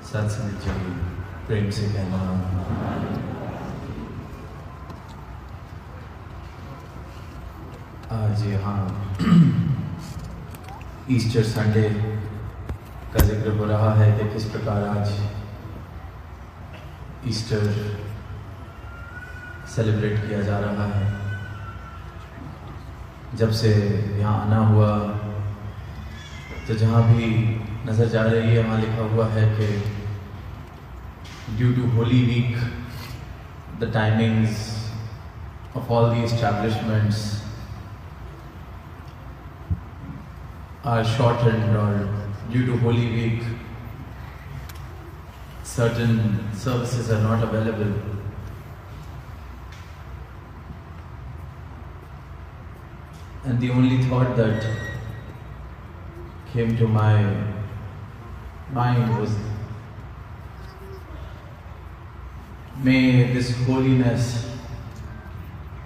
सत्संग जी प्रेम से कहना। आज यहाँ ईस्टर संडे का जिक्र हो रहा है कि किस प्रकार आज ईस्टर सेलिब्रेट किया जा रहा है। जब से यहाँ आना हुआ तो जहाँ भी नज़र जा रही है वहाँ लिखा हुआ है कि due to Holi week the timings of all the establishments are shortened, or due to Holy Week certain services are not available. And the only thought that came to my mind was, may this holiness,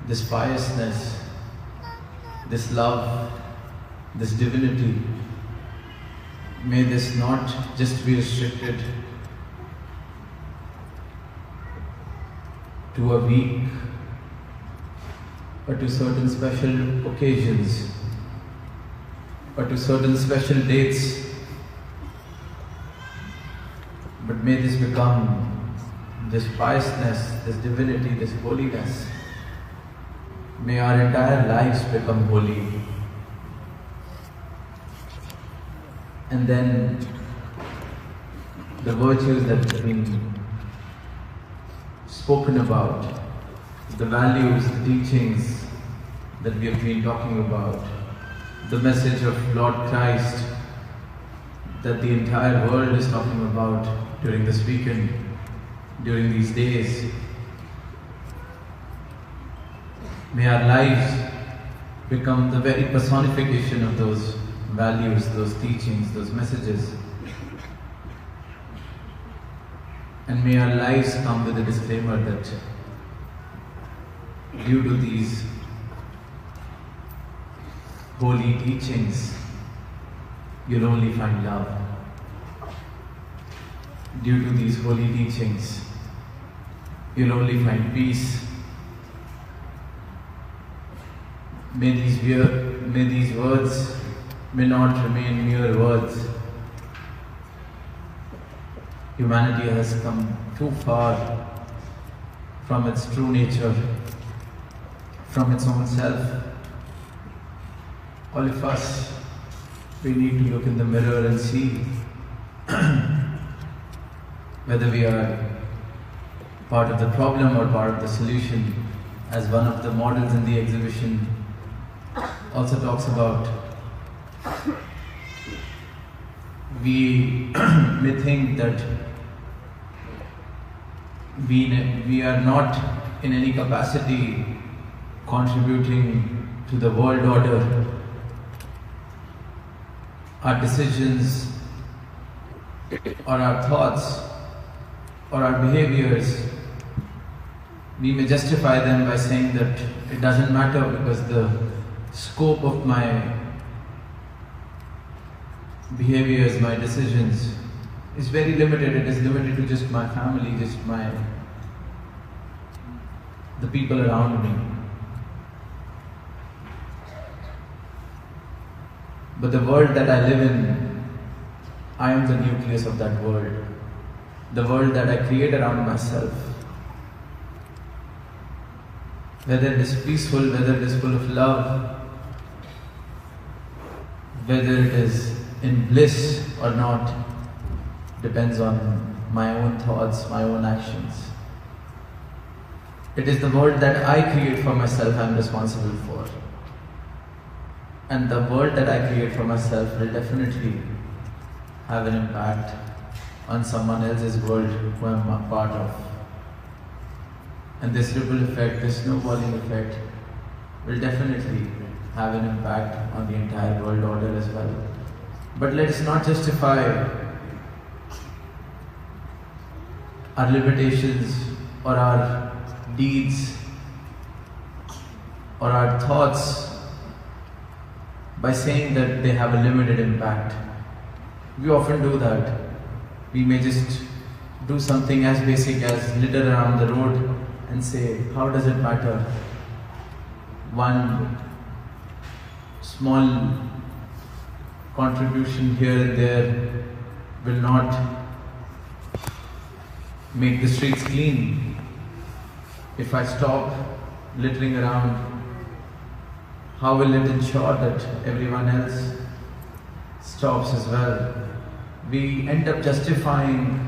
this piousness, this love, this divinity, may this not just be restricted to a week, but to certain special occasions, or to certain special dates, but may this become, this piousness, this divinity, this holiness, may our entire lives become holy. And then the virtues that have been spoken about, the values, the teachings that we have been talking about, the message of Lord Christ that the entire world is talking about during this weekend, during these days. May our lives become the very personification of those values, those teachings, those messages. And may our lives come with a disclaimer that due to these holy teachings, you'll only find love. Due to these holy teachings, you'll only find peace. May these words may not remain mere words. Humanity has come too far from its true nature, from its own self. All of us, we need to look in the mirror and see whether we are part of the problem or part of the solution. As one of the models in the exhibition also talks about, we may think that we are not in any capacity contributing to the world order. Our decisions or our thoughts or our behaviors, we may justify them by saying that it doesn't matter because the scope of my behaviors, my decisions is very limited. It is limited to just my family, just the people around me. But the world that I live in, I am the nucleus of that world. The world that I create around myself. Whether it is peaceful, whether it is full of love, whether it is in bliss or not, depends on my own thoughts, my own actions. It is the world that I create for myself I am responsible for. And the world that I create for myself will definitely have an impact on someone else's world who I am a part of. And this ripple effect, this snowballing effect, will definitely have an impact on the entire world order as well. But let us not justify our limitations or our deeds or our thoughts by saying that they have a limited impact. We often do that. We may just do something as basic as litter around the road and say, how does it matter? One small contribution here and there will not make the streets clean. If I stop littering around, how will it ensure that everyone else stops as well? We end up justifying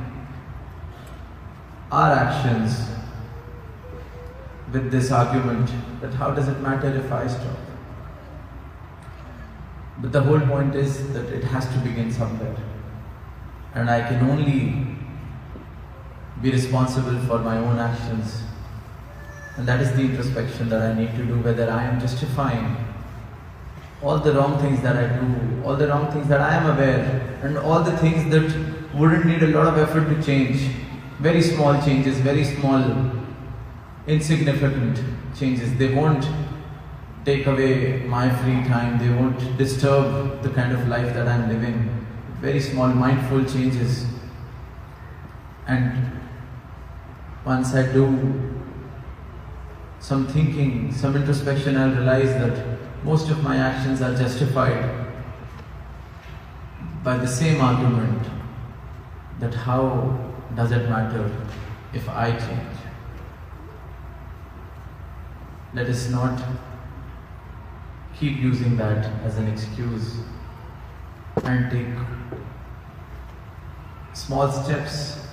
our actions with this argument that how does it matter if I stop? But the whole point is that it has to begin somewhere. And I can only be responsible for my own actions. And that is the introspection that I need to do, whether I am justifying all the wrong things that I do, all the wrong things that I am aware, and all the things that wouldn't need a lot of effort to change. Very small changes, very small, insignificant changes. They won't take away my free time, they won't disturb the kind of life that I'm living. Very small, mindful changes. And once I do some thinking, some introspection, I'll realize that most of my actions are justified by the same argument that how does it matter if I change? Let us not keep using that as an excuse and take small steps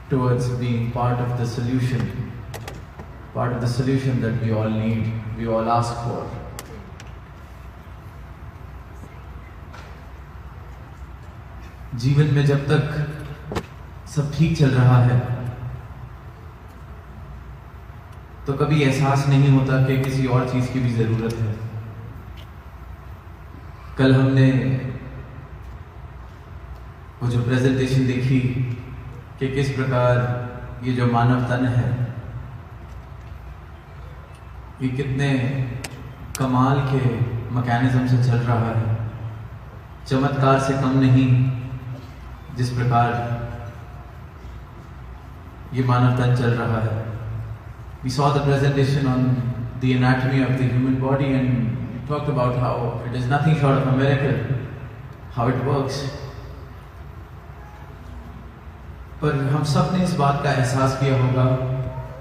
towards being part of the solution that we all need, we all ask for. जीवन में जब तक सब ठीक चल रहा है तो कभी एहसास नहीं होता कि किसी और चीज की भी जरूरत है। कल हमने वो जो प्रेजेंटेशन देखी कि किस प्रकार ये जो मानव तन है ये कितने कमाल के मैकेनिज्म से चल रहा है, चमत्कार से कम नहीं। जिस प्रकार ये मानव तन चल रहा है, we saw the presentation on the anatomy of the human body and talked about how it is nothing short of a miracle, how it works. पर हम सब ने इस बात का एहसास किया होगा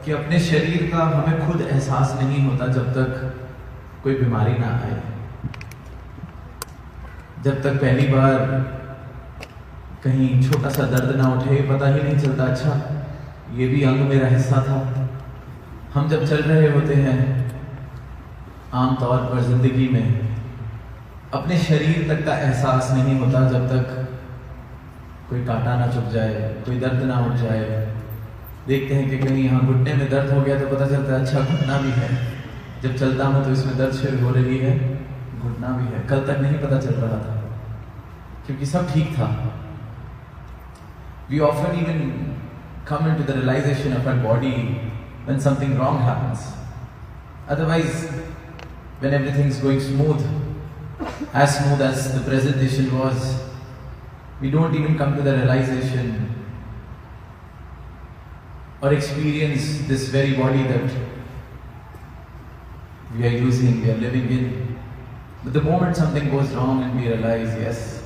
कि अपने शरीर का हमें खुद एहसास नहीं होता जब तक कोई बीमारी ना आए, जब तक पहली बार कहीं छोटा सा दर्द ना उठे, पता ही नहीं चलता अच्छा ये भी अंग मेरा हिस्सा था। हम जब चल रहे होते हैं आमतौर पर जिंदगी में, अपने शरीर तक का एहसास नहीं होता जब तक कोई कांटा ना चुभ जाए, कोई दर्द ना उठ जाए। देखते हैं कि कहीं यहाँ घुटने में दर्द हो गया तो पता चलता है अच्छा घुटना भी है। जब चलता हूँ तो इसमें दर्द शुरू हो रही है, घुटना भी है। कल तक नहीं पता चल रहा था क्योंकि सब ठीक था। We often even come into the realization of our body when something wrong happens. Otherwise, when everything is going smooth as the presentation was, we don't even come to the realization or experience this very body that we are using, we are living in. But the moment something goes wrong and we realize, yes,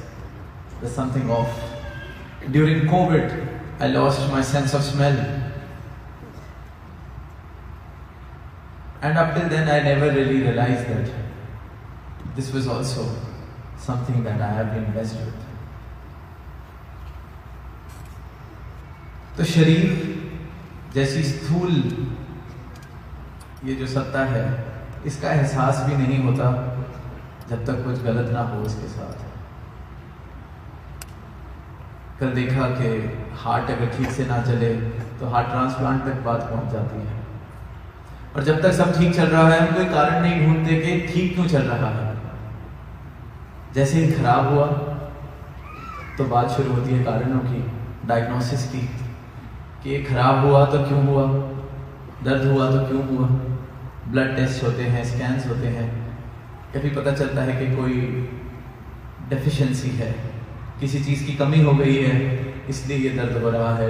there's something off. During COVID, I lost my sense of smell. And up till then, I never really realized that this was also something that I have been blessed with. तो शरीर जैसी स्थूल ये जो सत्ता है, इसका एहसास भी नहीं होता जब तक कुछ गलत ना हो इसके साथ। कल देखा कि हार्ट अगर ठीक से ना चले तो हार्ट ट्रांसप्लांट तक बात पहुंच जाती है। और जब तक सब ठीक चल रहा है हम कोई कारण नहीं ढूंढते कि ठीक क्यों चल रहा है। जैसे ही खराब हुआ तो बात शुरू होती है कारणों की, डायग्नोसिस की, कि ये खराब हुआ तो क्यों हुआ, दर्द हुआ तो क्यों हुआ। ब्लड टेस्ट होते हैं, स्कैन्स होते हैं, कभी पता चलता है कि कोई डेफिशिएंसी है, किसी चीज़ की कमी हो गई है, इसलिए ये दर्द हो रहा है,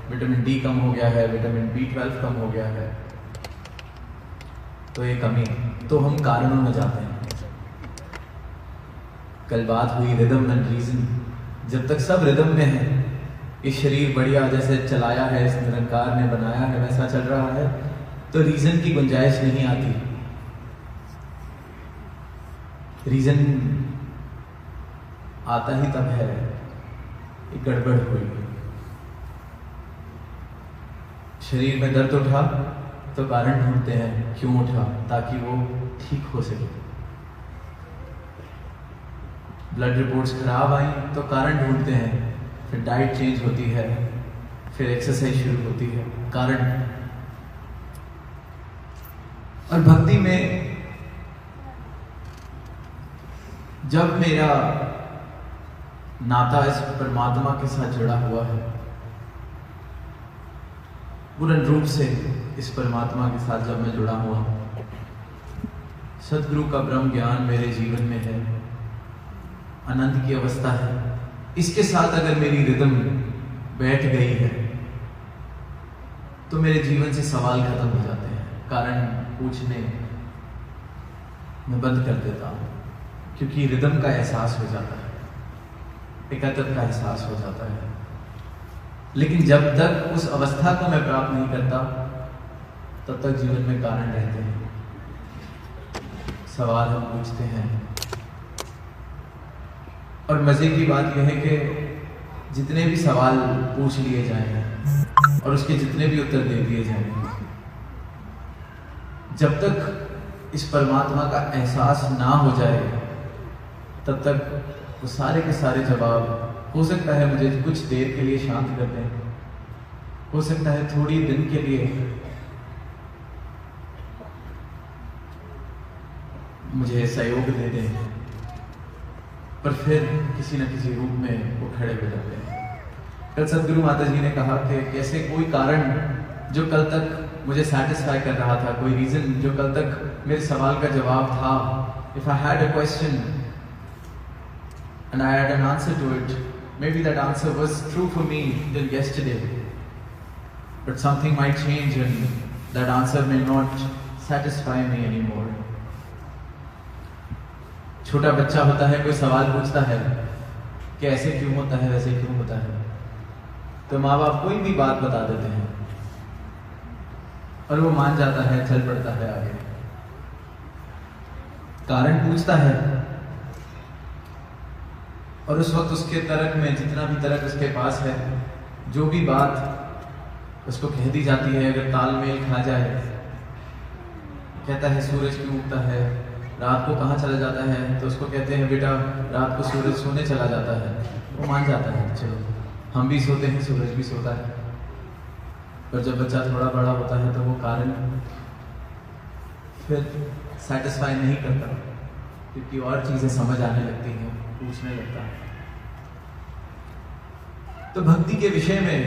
विटामिन डी कम हो गया है, विटामिन B12 कम हो गया है, तो ये कमी। तो हम कारणों में जाते हैं। कल बात हुई रिदम एंड रीजन। जब तक सब रिदम में है, ये शरीर बढ़िया जैसे चलाया है, इस निरंकार ने बनाया है वैसा चल रहा है, तो रीजन की गुंजाइश नहीं आती। रीजन आता ही तब है एक गड़बड़ हुई, शरीर में दर्द उठा तो कारण ढूंढते हैं क्यों उठा, ताकि वो ठीक हो सके। ब्लड रिपोर्ट्स खराब आई तो कारण ढूंढते हैं, फिर डाइट चेंज होती है, फिर एक्सरसाइज शुरू होती है, कारण। और भक्ति में जब मेरा नाता इस परमात्मा के साथ जुड़ा हुआ है, पूर्ण रूप से इस परमात्मा के साथ जब मैं जुड़ा हुआ, सदगुरु का ब्रह्म ज्ञान मेरे जीवन में है, आनंद की अवस्था है, इसके साथ अगर मेरी रिदम बैठ गई है तो मेरे जीवन से सवाल खत्म हो जाते हैं, कारण पूछने मैं बंद कर देता हूं, क्योंकि रिदम का एहसास हो जाता है, एकत्व का एहसास हो जाता है। लेकिन जब तक उस अवस्था को मैं प्राप्त नहीं करता, तब तक जीवन में कारण रहते हैं, सवाल हम पूछते हैं। और मजे की बात यह है कि जितने भी सवाल पूछ लिए जाएं और उसके जितने भी उत्तर दे दिए जाएं, जब तक इस परमात्मा का एहसास ना हो जाए, तब तक वो सारे के सारे जवाब, हो सकता है मुझे कुछ देर के लिए शांत कर दें, हो सकता है थोड़ी दिन के लिए मुझे सहयोग दे दें, पर फिर किसी न किसी रूप में वो खड़े हो जाते हैं। कल सदगुरु माता जी ने कहा कि कैसे कोई कारण जो कल तक मुझे सेटिस्फाई कर रहा था, कोई रीजन जो कल तक मेरे सवाल का जवाब था, if I had a question and I had an answer to it, maybe that answer was true for me till yesterday, but something might change and that answer may not satisfy me anymore. छोटा बच्चा होता है, कोई सवाल पूछता है कि ऐसे क्यों होता है, वैसे क्यों होता है, तो माँ बाप कोई भी बात बता देते हैं और वो मान जाता है, चल पड़ता है आगे। कारण पूछता है और उस वक्त उसके तर्क में, जितना भी तर्क उसके पास है, जो भी बात उसको कह दी जाती है, अगर तालमेल खा जाए, कहता है सूरज क्यों उगता है, रात को कहाँ चला जाता है, तो उसको कहते हैं बेटा रात को सूरज सोने चला जाता है, वो मान जाता है, चलो हम भी सोते हैं, सूरज भी सोता है। पर जब बच्चा थोड़ा बड़ा होता है तो वो कारण फिर सेटिस्फाई नहीं करता, क्योंकि और चीजें समझ आने लगती हैं, पूछने लगता है। तो भक्ति के विषय में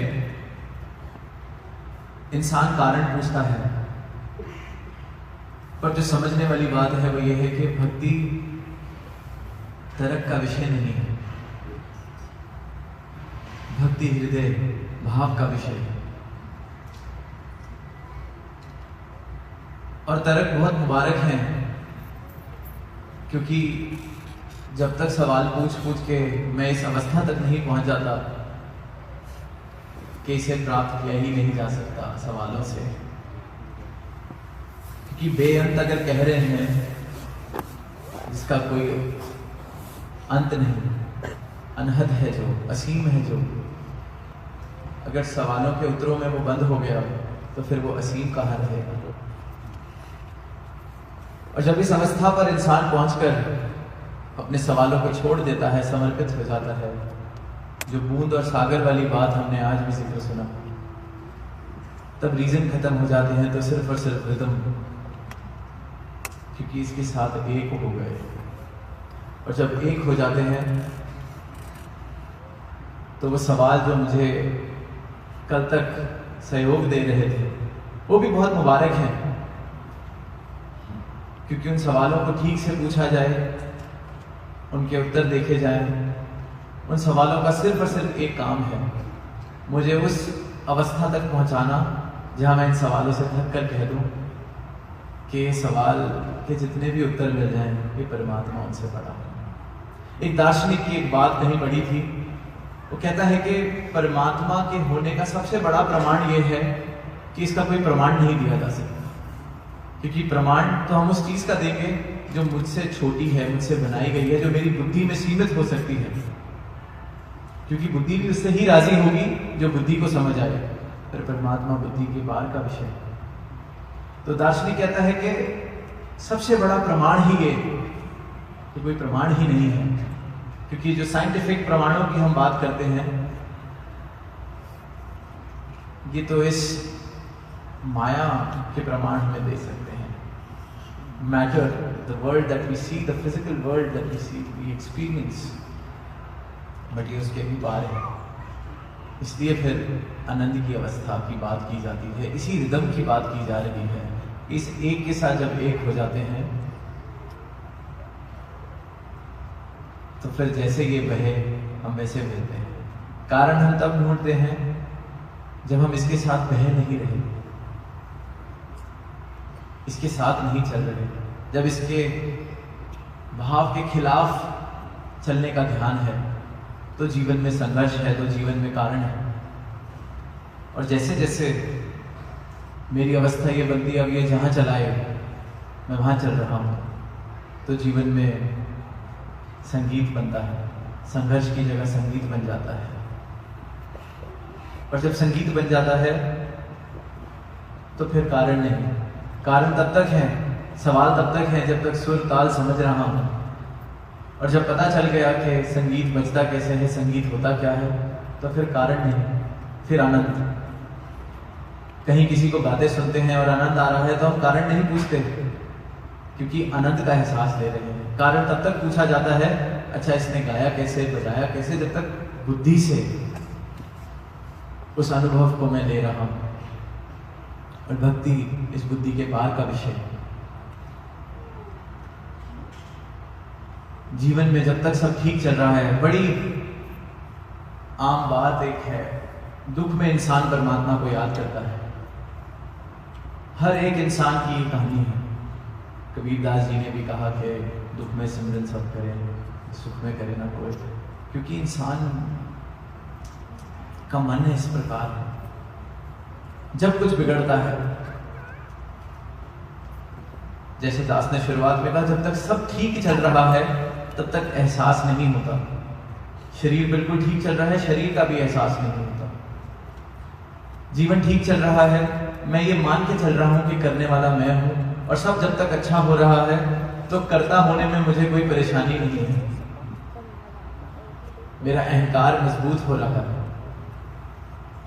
इंसान कारण पूछता है, पर जो समझने वाली बात है वो ये है कि भक्ति तर्क का विषय नहीं है, भक्ति हृदय भाव का विषय है। और तर्क बहुत मुबारक हैं, क्योंकि जब तक सवाल पूछ पूछ के मैं इस अवस्था तक नहीं पहुंच जाता कि इसे प्राप्त किया ही नहीं जा सकता सवालों से, क्योंकि बेअंत अगर कह रहे हैं जिसका कोई अंत नहीं, अनहद है जो, असीम है जो, अगर सवालों के उत्तरों में वो बंद हो गया तो फिर वो असीम कहाँ रहेगा। और जब इस अवस्था पर इंसान पहुंचकर अपने सवालों को छोड़ देता है, समर्पित हो जाता है, जो बूंद और सागर वाली बात हमने आज भी जिक्र सुना, तब रीजन खत्म हो जाते हैं, तो सिर्फ और सिर्फ रिदम, क्योंकि इसके साथ एक हो गए। और जब एक हो जाते हैं तो वो सवाल जो मुझे कल तक सहयोग दे रहे थे वो भी बहुत मुबारक हैं, क्योंकि उन सवालों को ठीक से पूछा जाए, उनके उत्तर देखे जाएं। उन सवालों का सिर्फ और सिर्फ एक काम है मुझे उस अवस्था तक पहुंचाना जहां मैं इन सवालों से थक कर कह दूं कि सवाल के जितने भी उत्तर मिल जाएं ये परमात्मा उनसे बड़ा है। एक दार्शनिक की एक बात कहीं पढ़ी थी, वो कहता है कि परमात्मा के होने का सबसे बड़ा प्रमाण ये है कि इसका कोई प्रमाण नहीं दिया जा सकता, क्योंकि प्रमाण तो हम उस चीज का देंगे जो मुझसे छोटी है, मुझसे बनाई गई है, जो मेरी बुद्धि में सीमित हो सकती है, क्योंकि बुद्धि भी उससे ही राजी होगी जो बुद्धि को समझ आए। पर परमात्मा बुद्धि के पार का विषय है। तो दार्शनिक कहता है कि सबसे बड़ा प्रमाण ही ये कि कोई प्रमाण ही नहीं है, क्योंकि जो साइंटिफिक प्रमाणों की हम बात करते हैं ये तो इस माया के प्रमाण हमें दे सकते हैं। Matter, the world that we see, the physical world that we see, we experience, but ये उसके भी पार है। इसलिए फिर आनंद की अवस्था की बात की जाती है, इसी रिदम की बात की जा रही है। इस एक के साथ जब एक हो जाते हैं तो फिर जैसे ये बहे हम वैसे बहते हैं। कारण हम तब ढूंढते हैं जब हम इसके साथ बह नहीं रहे, इसके साथ नहीं चल रहे, जब इसके भाव के खिलाफ चलने का ध्यान है तो जीवन में संघर्ष है, तो जीवन में कारण है। और जैसे जैसे मेरी अवस्था ये बनती, अब ये जहाँ चलाए मैं वहाँ चल रहा हूँ, तो जीवन में संगीत बनता है, संघर्ष की जगह संगीत बन जाता है। और जब संगीत बन जाता है तो फिर कारण नहीं, कारण तब तक है, सवाल तब तक है जब तक सुर ताल समझ रहा हूँ। और जब पता चल गया कि संगीत बजता कैसे है, संगीत होता क्या है, तो फिर कारण नहीं, फिर आनंद। कहीं किसी को गाते सुनते हैं और आनंद आ रहा है तो हम कारण नहीं पूछते, क्योंकि आनंद का एहसास ले रहे हैं। कारण तब तक पूछा जाता है, अच्छा इसने गाया कैसे, बजाया कैसे, जब तक बुद्धि से उस अनुभव को मैं ले रहा हूं। और भक्ति इस बुद्धि के पार का विषय है। जीवन में जब तक सब ठीक चल रहा है, बड़ी आम बात एक है, दुख में इंसान परमात्मा को याद करता है। हर एक इंसान की ये कहानी है। कबीरदास जी ने भी कहा कि दुख में सिमरन सब करें, सुख में करे ना कोई, क्योंकि इंसान का मन है इस प्रकार है। जब कुछ बिगड़ता है, जैसे दास ने शुरुआत में कहा, जब तक सब ठीक चल रहा है तब तक एहसास नहीं होता। शरीर बिल्कुल ठीक चल रहा है, शरीर का भी एहसास नहीं होता। जीवन ठीक चल रहा है, मैं ये मान के चल रहा हूं कि करने वाला मैं हूं, और सब जब तक अच्छा हो रहा है तो कर्ता होने में मुझे कोई परेशानी नहीं है। मेरा अहंकार मजबूत हो रहा है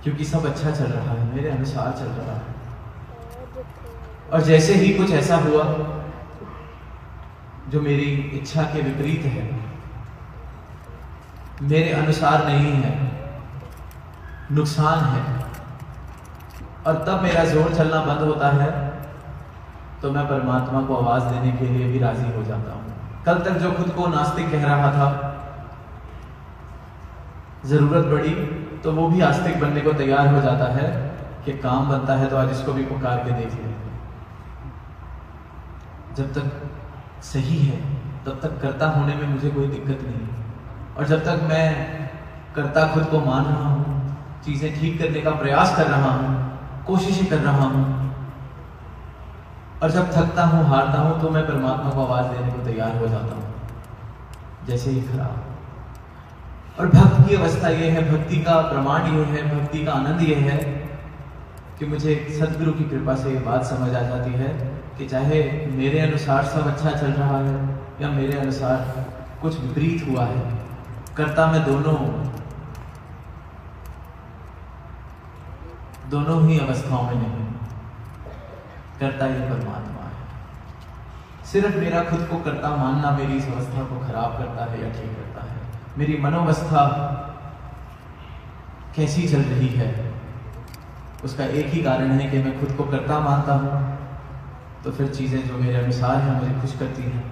क्योंकि सब अच्छा चल रहा है, मेरे अनुसार चल रहा है। और जैसे ही कुछ ऐसा हुआ जो मेरी इच्छा के विपरीत है, मेरे अनुसार नहीं है, नुकसान है, और तब मेरा जोर चलना बंद होता है, तो मैं परमात्मा को आवाज देने के लिए भी राजी हो जाता हूं। कल तक जो खुद को नास्तिक कह रहा था, जरूरत पड़ी तो वो भी आस्तिक बनने को तैयार हो जाता है कि काम बनता है तो आज इसको भी पुकार के देख ले। जब तक सही है तब तक कर्ता होने में मुझे कोई दिक्कत नहीं, और जब तक मैं कर्ता खुद को मान रहा हूं, चीजें ठीक करने का प्रयास कर रहा हूं, कोशिशें कर रहा हूं, और जब थकता हूं, हारता हूं, तो मैं परमात्मा को आवाज देने को तैयार हो जाता हूं, जैसे ही खराब। और भक्त की अवस्था ये है, भक्ति का प्रमाण ये है, भक्ति का आनंद ये है कि मुझे सदगुरु की कृपा से ये बात समझ आ जाती है कि चाहे मेरे अनुसार सब अच्छा चल रहा है या मेरे अनुसार कुछ विपरीत हुआ है, कर्ता मैं दोनों ही अवस्थाओं में नहीं, कर्ता ये परमात्मा है। सिर्फ मेरा खुद को कर्ता मानना मेरी इस अवस्था को खराब करता है या ठीक करता है। मेरी मनोवस्था कैसी चल रही है, उसका एक ही कारण है कि मैं खुद को कर्ता मानता हूं, तो फिर चीजें जो मेरे अनुसार हैं मुझे खुश करती हैं,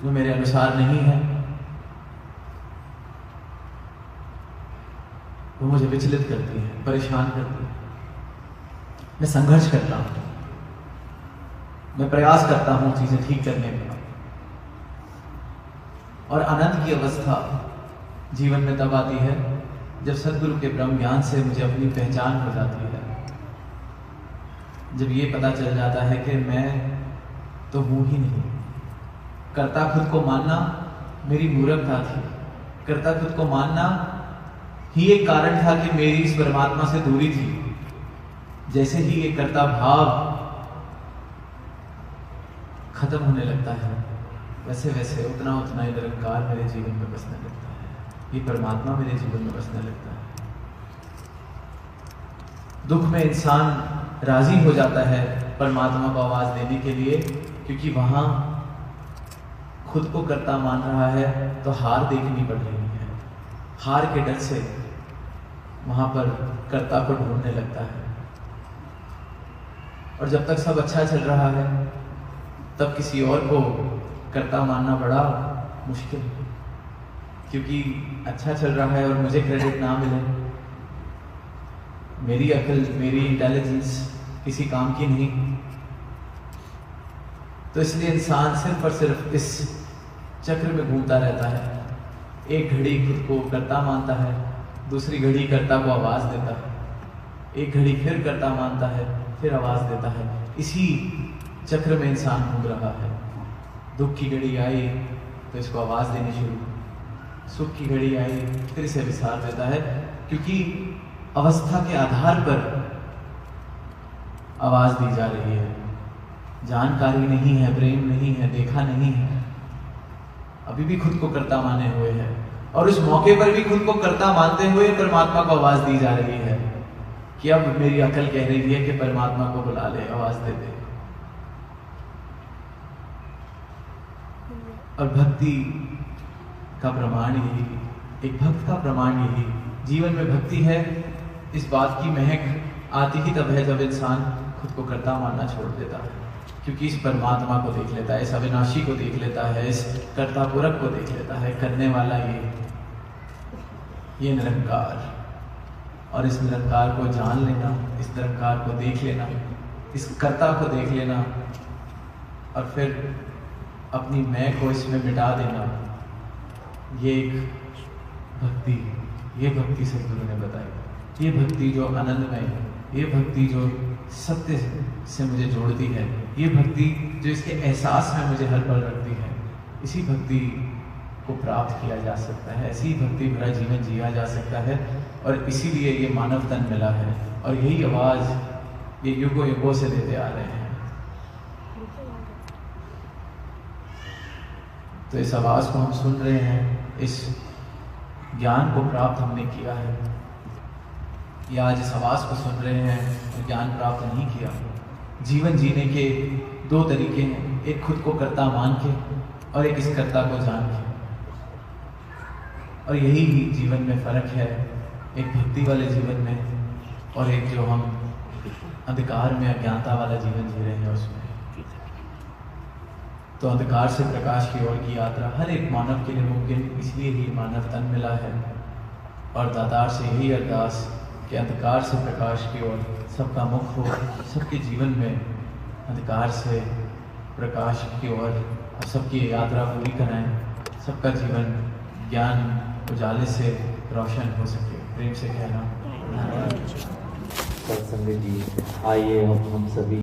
जो मेरे अनुसार नहीं है वो मुझे विचलित करती है, परेशान करती है। मैं संघर्ष करता हूँ, मैं प्रयास करता हूँ चीजें ठीक करने का। और आनंद की अवस्था जीवन में तब आती है जब सदगुरु के ब्रह्म ज्ञान से मुझे अपनी पहचान हो जाती है, जब ये पता चल जाता है कि मैं तो हूं ही नहीं। कर्ता खुद को मानना मेरी मूर्खता थी, कर्ता खुद को मानना ही एक कारण था कि मेरी इस परमात्मा से दूरी थी। जैसे ही ये कर्ता भाव खत्म होने लगता है, वैसे वैसे उतना उतना ही निरंकार मेरे जीवन में बसने लगता है, ये परमात्मा मेरे जीवन में बसने लगता है। दुख में इंसान राजी हो जाता है परमात्मा को आवाज देने के लिए, क्योंकि वहां खुद को कर्ता मान रहा है तो हार देखनी पड़ रही है। हार के डर से वहां पर कर्ता को ढूंढने लगता है। और जब तक सब अच्छा चल रहा है तब किसी और को कर्ता मानना बड़ा मुश्किल है, क्योंकि अच्छा चल रहा है और मुझे क्रेडिट ना मिले, मेरी अकल, मेरी इंटेलिजेंस किसी काम की नहीं। तो इसलिए इंसान सिर्फ और सिर्फ इस चक्र में घूमता रहता है। एक घड़ी खुद को कर्ता मानता है, दूसरी घड़ी कर्ता को आवाज देता है, एक घड़ी फिर कर्ता मानता है, फिर आवाज देता है। इसी चक्र में इंसान घूम रहा है। दुख की घड़ी आई तो इसको आवाज देनी शुरू, सुख की घड़ी आई फिर इसे विसार देता है, क्योंकि अवस्था के आधार पर आवाज दी जा रही है। जानकारी नहीं है, प्रेम नहीं है, देखा नहीं है, अभी भी खुद को कर्ता माने हुए हैं। और उस मौके पर भी खुद को कर्ता मानते हुए परमात्मा को आवाज दी जा रही है कि अब मेरी अकल कह रही है कि परमात्मा को बुला ले, आवाज दे दे। और भक्ति का प्रमाण यही, एक भक्त का प्रमाण यही, जीवन में भक्ति है, इस बात की महक आती ही तब है जब इंसान खुद को कर्ता मानना छोड़ देता है, क्योंकि इस परमात्मा को देख लेता है, इस अविनाशी को देख लेता है, इस कर्ता पूरक को देख लेता है, करने वाला ये निरंकार। और इस निरंकार को जान लेना, इस निरंकार को देख लेना, इस कर्ता को देख लेना और फिर अपनी मैं को इसमें मिटा देना, ये एक भक्ति, ये भक्ति सदगुरु ने बताई। ये भक्ति जो आनंदमय है, ये भक्ति जो सत्य से मुझे जोड़ती है, ये भक्ति जो इसके एहसास में मुझे हर पल रखती है, इसी भक्ति को प्राप्त किया जा सकता है, ऐसी भक्ति भरा जीवन जिया जा सकता है। और इसीलिए ये मानव तन मिला है और यही आवाज ये युगों युगों से देते आ रहे हैं। तो इस आवाज को हम सुन रहे हैं, इस ज्ञान को प्राप्त हमने किया है, या आज इस आवाज को सुन रहे हैं और ज्ञान प्राप्त नहीं किया। जीवन जीने के दो तरीके हैं, एक खुद को कर्ता मान के और एक इस कर्ता को जान के। और यही ही जीवन में फर्क है, एक भक्ति वाले जीवन में और एक जो हम अंधकार में अज्ञानता वाला जीवन जी रहे हैं उसमें। तो अंधकार से प्रकाश की ओर की यात्रा हर एक मानव के लिए मुमकिन, इसलिए ही मानव तन मिला है। और दातार से यही अरदास कि अंधकार से प्रकाश की ओर सबका मुख हो, सबके जीवन में अंधकार से प्रकाश की ओर सबकी यात्रा पूरी कराएं, सबका जीवन ज्ञान उजाले से रोशन हो सके। प्रेम से कहना। सत्संग जी, आइए अब हम सभी